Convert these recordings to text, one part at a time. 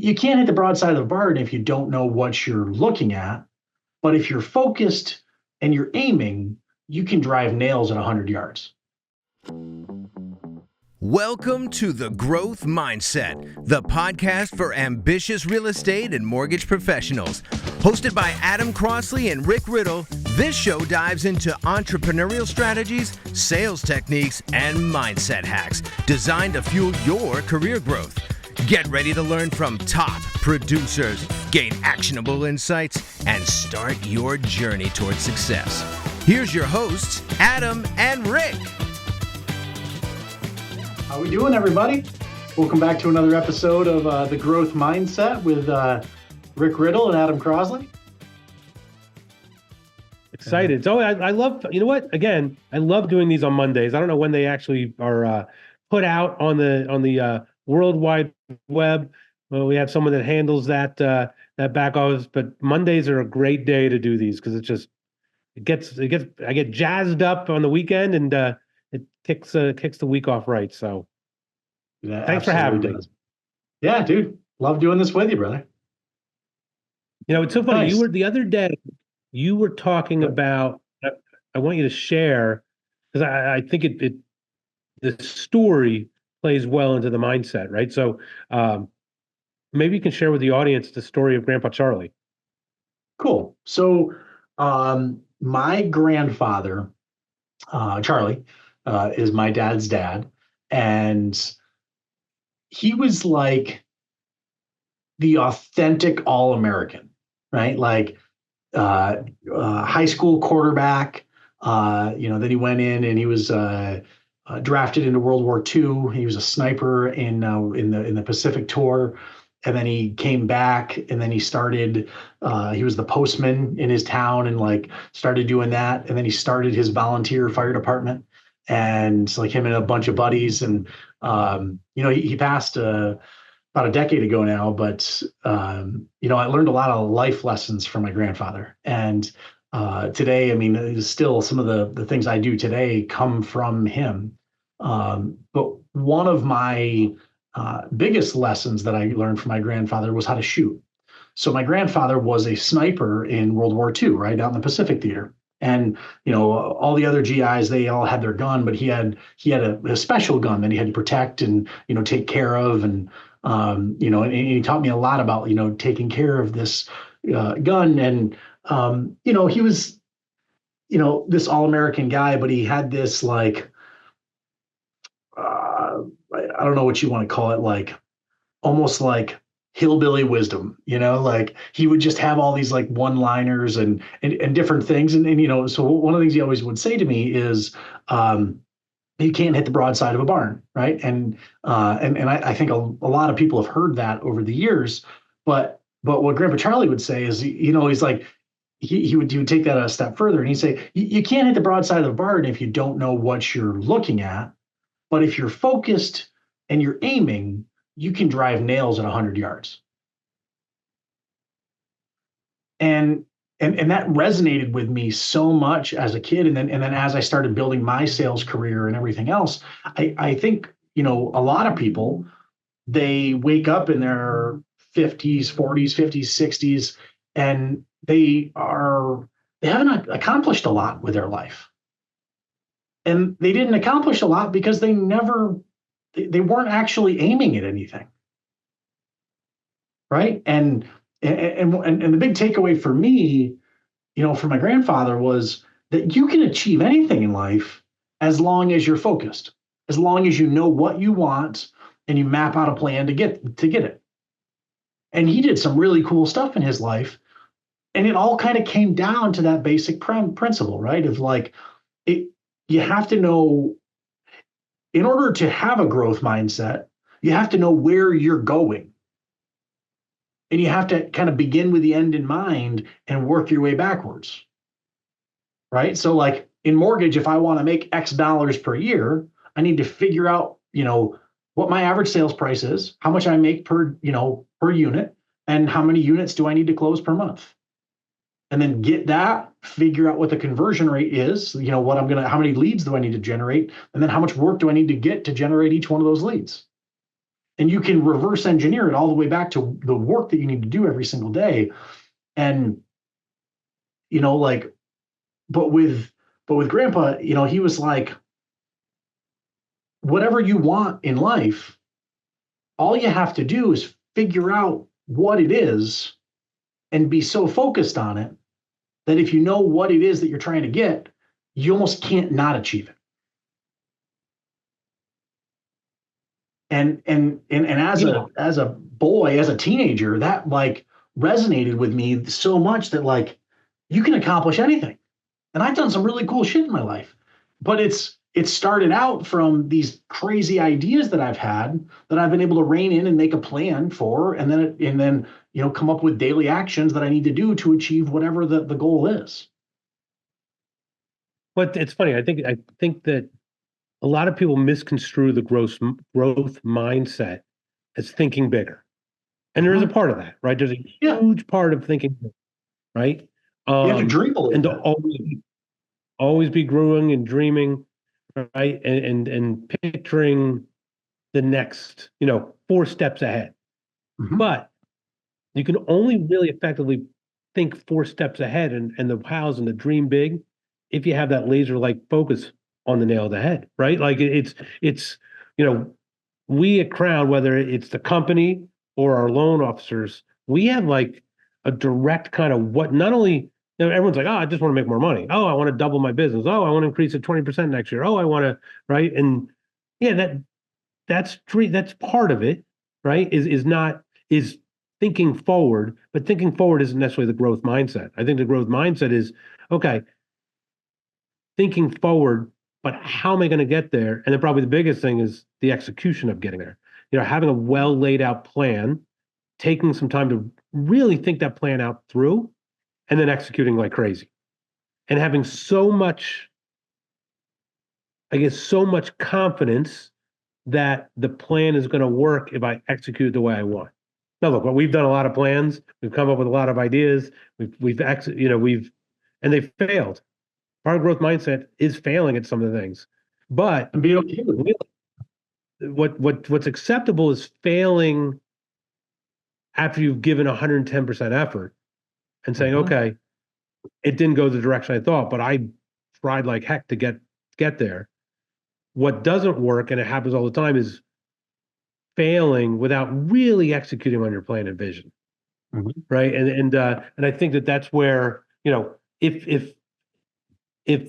you can't hit the broadside of the barn if you don't know what you're looking at. But if you're focused and you're aiming, you can drive nails at 100 yards. Welcome to The Growth Mindset, the podcast for ambitious real estate and mortgage professionals. Hosted by Adam Crosley and Riddle, this show dives into entrepreneurial strategies, sales techniques, and mindset hacks designed to fuel your career growth. Get ready to learn from top producers, gain actionable insights, and start your journey towards success. Here's your hosts, Adam and Rick. How we doing, everybody? Welcome back to another episode of The Growth Mindset with Rick Riddle and Adam Crosley. Excited. So I love, you know what? Again, I love doing these on Mondays. I don't know when they actually are put out on the World Wide Web. Well, we have someone that handles that back office, but Mondays are a great day to do these because I get jazzed up on the weekend and it kicks the week off right. So thanks for having me. Yeah, dude. Love doing this with you, brother. You know, it's so funny. Nice. The other day, you were talking about, I want you to share, because I think the story plays well into the mindset, right? So maybe you can share with the audience the story of Grampa Charlie. Cool. So my grandfather, Charlie, is my dad's dad, and he was like the authentic All-American, right? Like high school quarterback. Then he went in and he was drafted into World War II. He was a sniper in the Pacific Tour, and then he came back, and then he started. He was the postman in his town, and like started doing that, and then he started his volunteer fire department, and like him and a bunch of buddies, and he passed about a decade ago now, but I learned a lot of life lessons from my grandfather, and today, I mean, still some of the things I do today come from him. But one of my biggest lessons that I learned from my grandfather was how to shoot. So my grandfather was a sniper in World War II, right out in the Pacific Theater. And, all the other GIs, they all had their gun, but he had a special gun that he had to protect and, take care of. And, and he taught me a lot about, taking care of this gun. And, he was, this all-American guy, but he had this like, I don't know what you want to call it, like almost like hillbilly wisdom, like he would just have all these like one-liners and different things. And so one of the things he always would say to me is, you can't hit the broadside of a barn, right? And I think a lot of people have heard that over the years, but what Grandpa Charlie would say is, he's like, he would take that a step further, and he'd say, you can't hit the broadside of the barn if you don't know what you're looking at, but if you're focused and you're aiming, you can drive nails at 100 yards. And that resonated with me so much as a kid. And then as I started building my sales career and everything else, I think, a lot of people, they wake up in their 50s, 40s, 50s, 60s, and they haven't accomplished a lot with their life. And they didn't accomplish a lot because they weren't actually aiming at anything. Right. And the big takeaway for me, from my grandfather was that you can achieve anything in life as long as you're focused, as long as you know what you want and you map out a plan to get it. And he did some really cool stuff in his life. And it all kind of came down to that basic principle, right? Of like, you have to know, in order to have a growth mindset, you have to know where you're going. And you have to kind of begin with the end in mind and work your way backwards, right? So like in mortgage, if I want to make X dollars per year, I need to figure out, what my average sales price is, how much I make per unit, and how many units do I need to close per month. And then get that, figure out what the conversion rate is, how many leads do I need to generate? And then how much work do I need to get to generate each one of those leads? And you can reverse engineer it all the way back to the work that you need to do every single day. And, like, but with Grandpa, he was like, whatever you want in life, all you have to do is figure out what it is and be so focused on it that if you know what it is that you're trying to get, you almost can't not achieve it. And as a boy, as a teenager, that like resonated with me so much that like you can accomplish anything. And I've done some really cool shit in my life, but it started out from these crazy ideas that I've had that I've been able to rein in and make a plan for, and then come up with daily actions that I need to do to achieve whatever the goal is. But it's funny. I think that a lot of people misconstrue the growth mindset as thinking bigger, and there is a part of that, right? There's a huge part of thinking bigger, right? You have to dream a little and bit. To always be growing and dreaming, right? And picturing the next, 4 steps ahead. Mhm. But you can only really effectively think 4 steps ahead and the hows and the dream big if you have that laser-like focus on the nail of the head, right? Like it's we at Crown, whether it's the company or our loan officers, we have like a direct kind of what not only everyone's like, oh, I just want to make more money. Oh, I want to double my business. Oh, I want to increase it 20% next year. Oh, I want to, right? And yeah, that's part of it, right? Is thinking forward, but thinking forward isn't necessarily the growth mindset. I think the growth mindset is, okay, thinking forward, but how am I going to get there? And then probably the biggest thing is the execution of getting there. Having a well laid out plan, taking some time to really think that plan out through, and then executing like crazy. And having so much confidence that the plan is going to work if I execute the way I want. Now, look, we've done a lot of plans. We've come up with a lot of ideas. And they've failed. Our growth mindset is failing at some of the things, but And be okay with it. what's acceptable is failing after you've given 110% effort and saying, okay, it didn't go the direction I thought, but I tried like heck to get there. What doesn't work, and it happens all the time, is failing without really executing on your plan and vision, right? And I think that's where if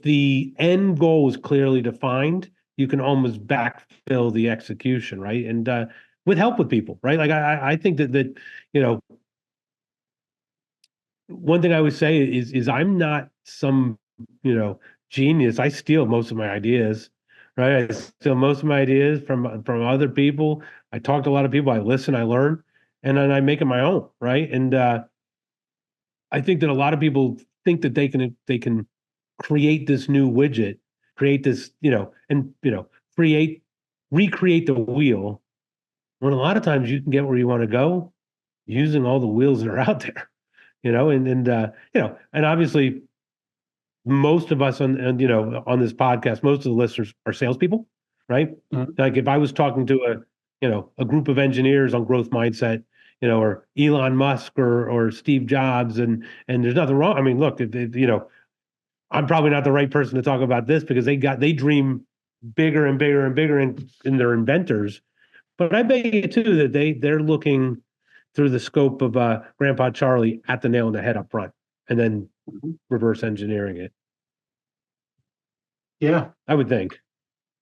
the end goal is clearly defined, you can almost backfill the execution, right? And with help with people, right? Like I think that one thing I would say is I'm not some genius. I steal most of my ideas, right? I steal most of my ideas from other people. I talk to a lot of people. I listen, I learn, and then I make it my own, right? And I think that a lot of people think that they can create this new widget, create this, recreate the wheel, when a lot of times you can get where you want to go using all the wheels that are out there, and obviously most of us on this podcast, most of the listeners are salespeople, right? Like if I was talking to a group of engineers on growth mindset, or Elon Musk or Steve Jobs, and there's nothing wrong. I mean, look, I'm probably not the right person to talk about this because they dream bigger and bigger and bigger in their inventors. But I bet you too that they're looking through the scope of Grampa Charlie at the nail in the head up front, and then reverse engineering it. Yeah, I would think.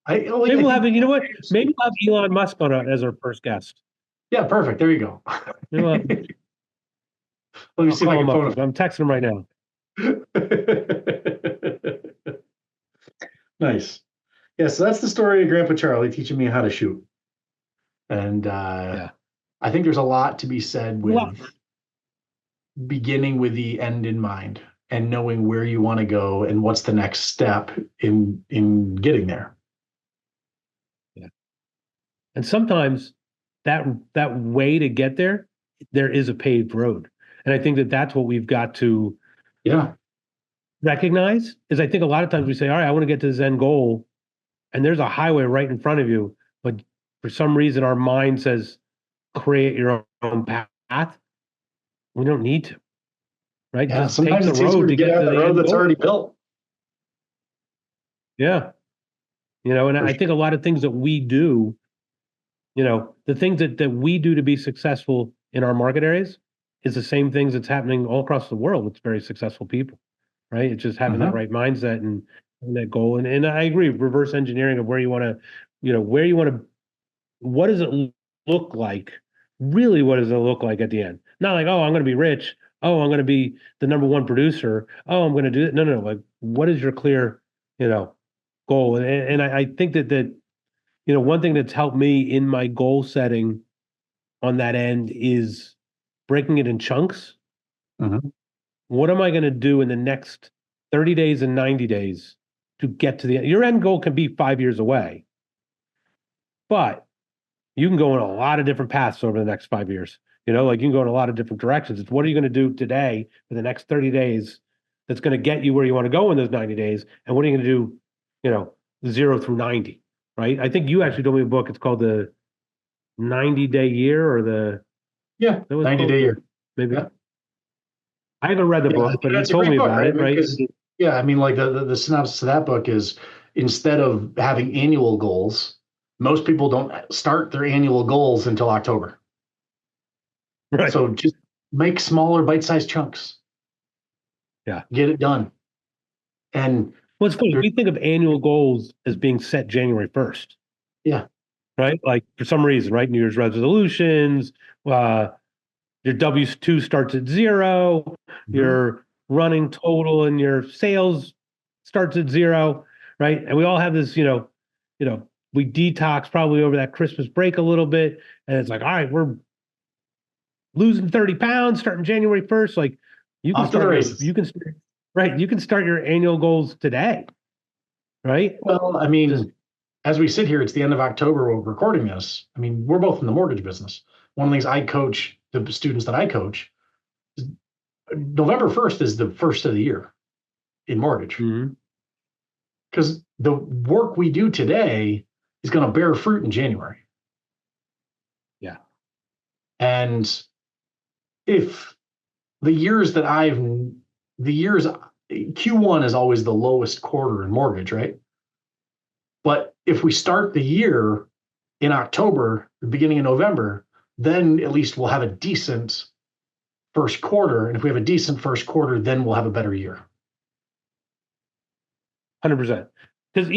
Maybe we'll have Maybe we'll have Elon Musk on as our first guest. Yeah, perfect. There you go. Let me see if I can phone him. I'm texting him right now. Nice. Yeah, so that's the story of Grandpa Charlie teaching me how to shoot. And I think there's a lot to be said with beginning with the end in mind and knowing where you want to go and what's the next step in getting there. Yeah. And sometimes that way to get there is a paved road. And I think that's what we've got to recognize is I think a lot of times we say, all right, I want to get to this end goal, and there's a highway right in front of you, but for some reason our mind says create your own path, we don't need to, right? Yeah, Just take sometimes the it's easier road to to get get out to the the road end that's goal. already built. Yeah. And For I think a lot of things that we do, the things that we do to be successful in our market areas is the same things that's happening all across the world with very successful people, right? It's just having that right mindset and that goal. And I agree, reverse engineering of where you want to, what does it look like? Really, what does it look like at the end? Not like, oh, I'm going to be rich. Oh, I'm going to be the number one producer. Oh, I'm going to do it. No. Like, what is your clear, goal? And I think that one thing that's helped me in my goal setting on that end is breaking it in chunks. Mhm. What am I going to do in the next 30 days and 90 days to get to the end? Your end goal can be 5 years away, but you can go in a lot of different paths over the next 5 years. Like you can go in a lot of different directions. It's what are you going to do today for the next 30 days that's going to get you where you want to go in those 90 days? And what are you going to do, 0 through 90, right? I think you actually told me a book. It's called the 90-day year or the, Yeah, that was 90-day year. maybe. Yeah. I haven't read the Yeah, book, but he that's a told great me book, about right? it, right? Because yeah, I mean, like the synopsis of that book is instead of having annual goals, most people don't start their annual goals until October. Right. So just make smaller bite-sized chunks. Yeah. Get it done. And Well, it's funny. We think of annual goals as being set January 1st. yeah, Right? Like for some reason, right? New Year's resolutions, your W-2 starts at 0, your running total and your sales starts at 0, right? And we all have this, we detox probably over that Christmas break a little bit. And it's like, all right, we're losing 30 pounds starting January 1st. Like you can off to the start races. you can start your annual goals today, right? Well, I mean, as we sit here, it's the end of October. We're recording this. I mean, we're both in the mortgage business. One of the things I coach the students that I coach, November 1st is the first of the year in mortgage. Because the work we do today is going to bear fruit in January. Yeah. And if the years Q1 is always the lowest quarter in mortgage, right? But if we start the year in October, the beginning of November, then at least we'll have a decent first quarter. And if we have a decent first quarter, then we'll have a better year. 100%. Because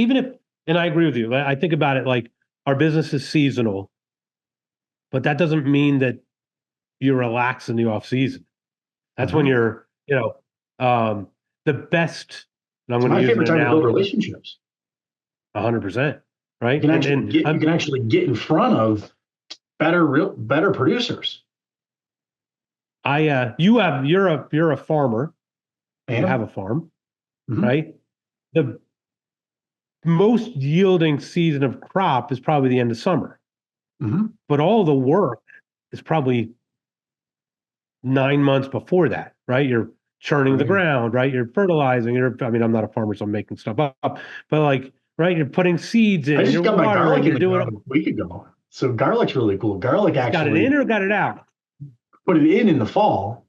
and I agree with you. I think about it like our business is seasonal, but that doesn't mean that you relax in the off season. That's when you're, the best. And I'm going to use favorite an time to build analogy. relationships. 100%. Right. You can actually get in front of better producers. You're a farmer. You have a farm, right? The most yielding season of crop is probably the end of summer. But all the work is probably 9 months before that, right? You're churning the ground, right? You're fertilizing. I'm not a farmer, so I'm making stuff up. But like, right, you're putting seeds in. I just got my garlic in the ground a week ago. So garlic's really cool. Garlic actually got it in or got it out? Put it in the fall,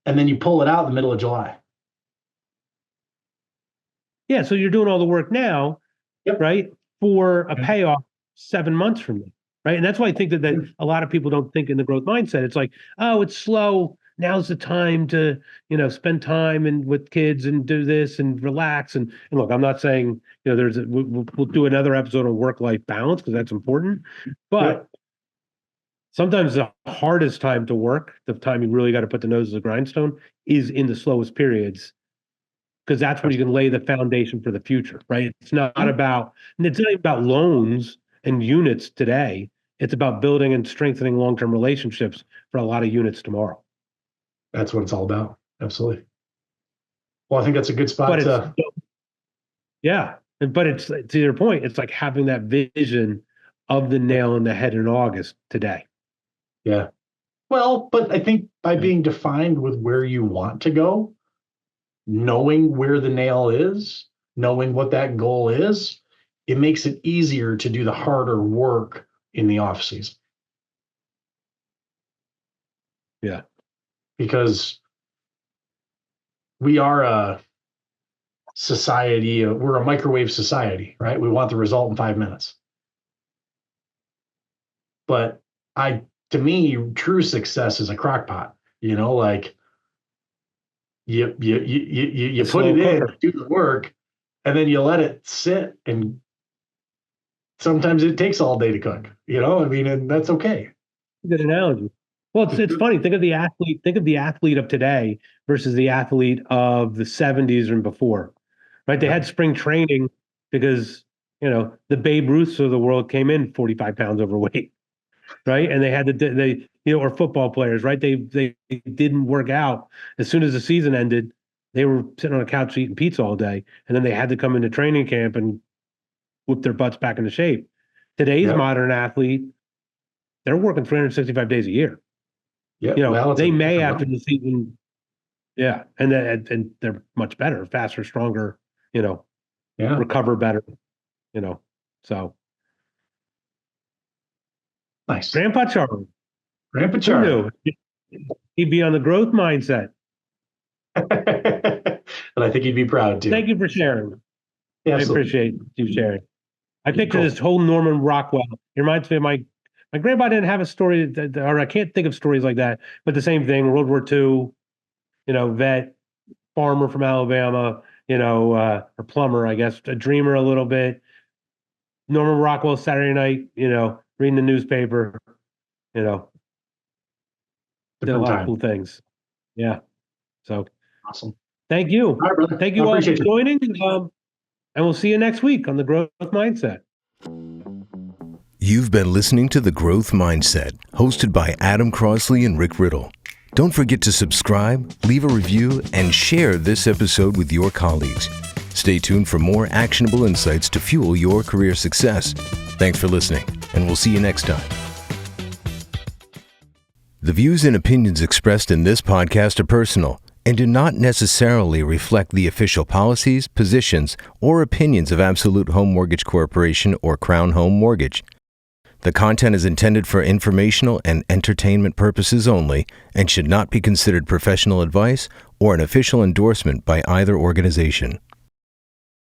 and then you pull it out in the middle of July. Yeah, so you're doing all the work now, right, for a payoff 7 months from now, right? And that's why I think that a lot of people don't think in the growth mindset. It's like, oh, it's slow. Now's the time to, spend time with kids and do this and relax. And look, I'm not saying, we'll do another episode on work-life balance because that's important. But sometimes the hardest time to work, the time you really got to put the nose to the grindstone, is in the slowest periods. Because that's where you can lay the foundation for the future, right? It's not about loans and units today. It's about building and strengthening long-term relationships for a lot of units tomorrow. That's what it's all about. Absolutely. Well, I think that's a good spot. But it's to your point, it's like having that vision of the nail in the head in August today. Yeah. Well, but I think by being defined with where you want to go, knowing where the nail is, knowing what that goal is, it makes it easier to do the harder work in the off season. Yeah. Because we are a society, we're a microwave society, right? We want the result in 5 minutes. But to me, true success is a crock pot, like you put it in, do the work, and then you let it sit, and sometimes it takes all day to cook, and that's okay. Good analogy. Well, it's funny. Think of the athlete of today versus the athlete of the 70s and before, right? They had spring training because, the Babe Ruths of the world came in 45 pounds overweight, right? And they had or football players, right? They didn't work out. As soon as the season ended, they were sitting on a couch eating pizza all day. And then they had to come into training camp and whip their butts back into shape. Today's modern athlete, they're working 365 days a year. Yeah, they may after the season, and they're much better, faster, stronger, recover better, so. Nice. Grandpa Charlie. Grandpa Charlie. He'd be on the growth mindset. And I think he'd be proud too. Thank you for sharing. Yeah, I appreciate you sharing. I picture this whole Norman Rockwell. It reminds me of my grandpa didn't have a story or I can't think of stories like that, but the same thing, World War II, vet, farmer from Alabama, or plumber, I guess, a dreamer a little bit. Norman Rockwell Saturday night, reading the newspaper, did a lot of cool things. Yeah. So awesome. Thank you. All right, brother. Thank you all for joining. And we'll see you next week on the Growth Mindset. You've been listening to The Growth Mindset, hosted by Adam Crosley and Rick Riddle. Don't forget to subscribe, leave a review, and share this episode with your colleagues. Stay tuned for more actionable insights to fuel your career success. Thanks for listening, and we'll see you next time. The views and opinions expressed in this podcast are personal and do not necessarily reflect the official policies, positions, or opinions of Absolute Home Mortgage Corporation or Crown Home Mortgage. The content is intended for informational and entertainment purposes only and should not be considered professional advice or an official endorsement by either organization.